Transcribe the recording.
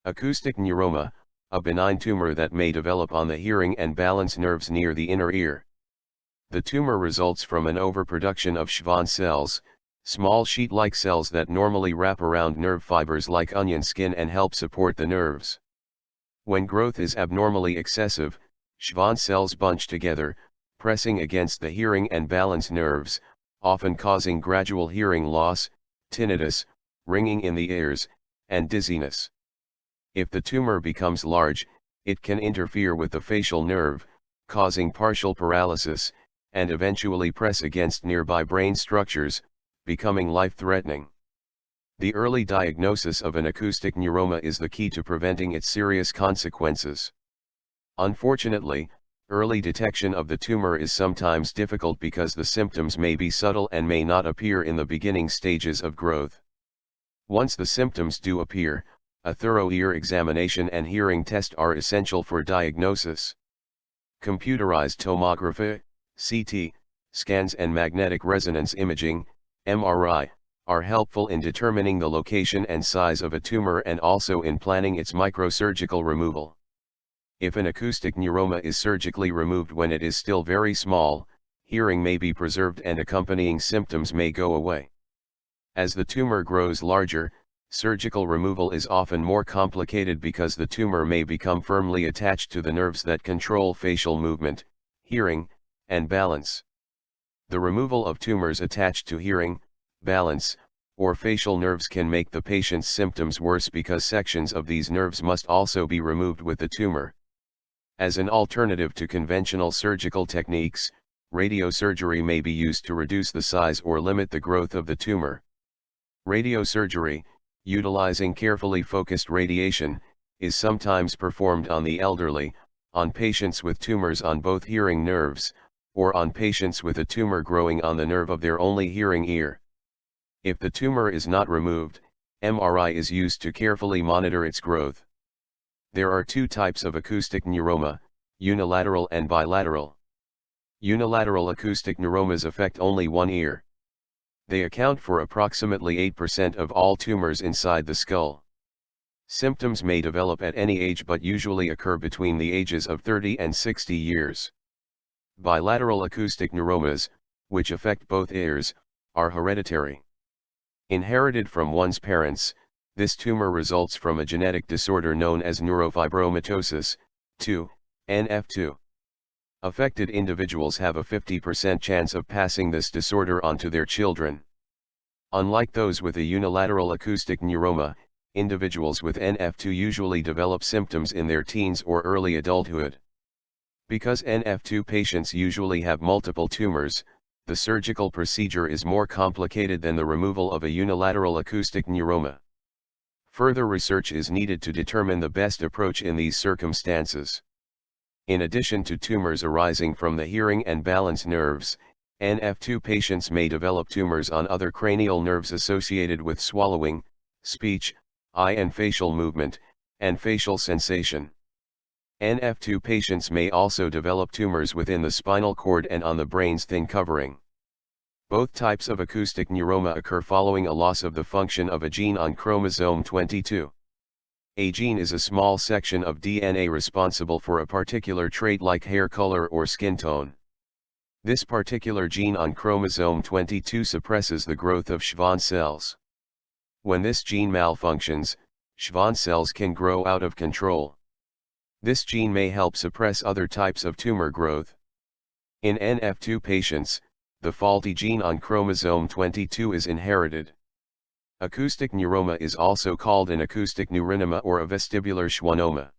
Acoustic neuroma, a benign tumor that may develop on the hearing and balance nerves near the inner ear. The tumor results from an overproduction of Schwann cells, small sheet-like cells that normally wrap around nerve fibers like onion skin and help support the nerves. When growth is abnormally excessive, Schwann cells bunch together, pressing against the hearing and balance nerves, often causing gradual hearing loss, tinnitus, ringing in the ears, and dizziness. If the tumor becomes large, it can interfere with the facial nerve, causing partial paralysis, and eventually press against nearby brain structures, becoming life-threatening. The early diagnosis of an acoustic neuroma is the key to preventing its serious consequences. Unfortunately, early detection of the tumor is sometimes difficult because the symptoms may be subtle and may not appear in the beginning stages of growth. Once the symptoms do appear, a thorough ear examination and hearing test are essential for diagnosis. Computerized tomography, CT, scans and magnetic resonance imaging, MRI, are helpful in determining the location and size of a tumor and also in planning its microsurgical removal. If an acoustic neuroma is surgically removed when it is still very small, hearing may be preserved and accompanying symptoms may go away. As the tumor grows larger, surgical removal is often more complicated because the tumor may become firmly attached to the nerves that control facial movement, hearing, and balance. The removal of tumors attached to hearing, balance, or facial nerves can make the patient's symptoms worse because sections of these nerves must also be removed with the tumor. As an alternative to conventional surgical techniques, radiosurgery may be used to reduce the size or limit the growth of the tumor. Radiosurgery, utilizing carefully focused radiation, is sometimes performed on the elderly, on patients with tumors on both hearing nerves, or on patients with a tumor growing on the nerve of their only hearing ear. If the tumor is not removed, MRI is used to carefully monitor its growth. There are two types of acoustic neuroma, unilateral and bilateral. Unilateral acoustic neuromas affect only one ear. They account for approximately 8% of all tumors inside the skull. Symptoms may develop at any age but usually occur between the ages of 30 and 60 years. Bilateral acoustic neuromas, which affect both ears, are hereditary. Inherited from one's parents, this tumor results from a genetic disorder known as neurofibromatosis, 2, NF2. Affected individuals have a 50% chance of passing this disorder on to their children. Unlike those with a unilateral acoustic neuroma, individuals with NF2 usually develop symptoms in their teens or early adulthood. Because NF2 patients usually have multiple tumors, the surgical procedure is more complicated than the removal of a unilateral acoustic neuroma. Further research is needed to determine the best approach in these circumstances. In addition to tumors arising from the hearing and balance nerves, NF2 patients may develop tumors on other cranial nerves associated with swallowing, speech, eye and facial movement, and facial sensation. NF2 patients may also develop tumors within the spinal cord and on the brain's thin covering. Both types of acoustic neuroma occur following a loss of the function of a gene on chromosome 22. A gene is a small section of DNA responsible for a particular trait like hair color or skin tone. This particular gene on chromosome 22 suppresses the growth of Schwann cells. When this gene malfunctions, Schwann cells can grow out of control. This gene may help suppress other types of tumor growth. In NF2 patients, the faulty gene on chromosome 22 is inherited. Acoustic neuroma is also called an acoustic neurinoma or a vestibular schwannoma.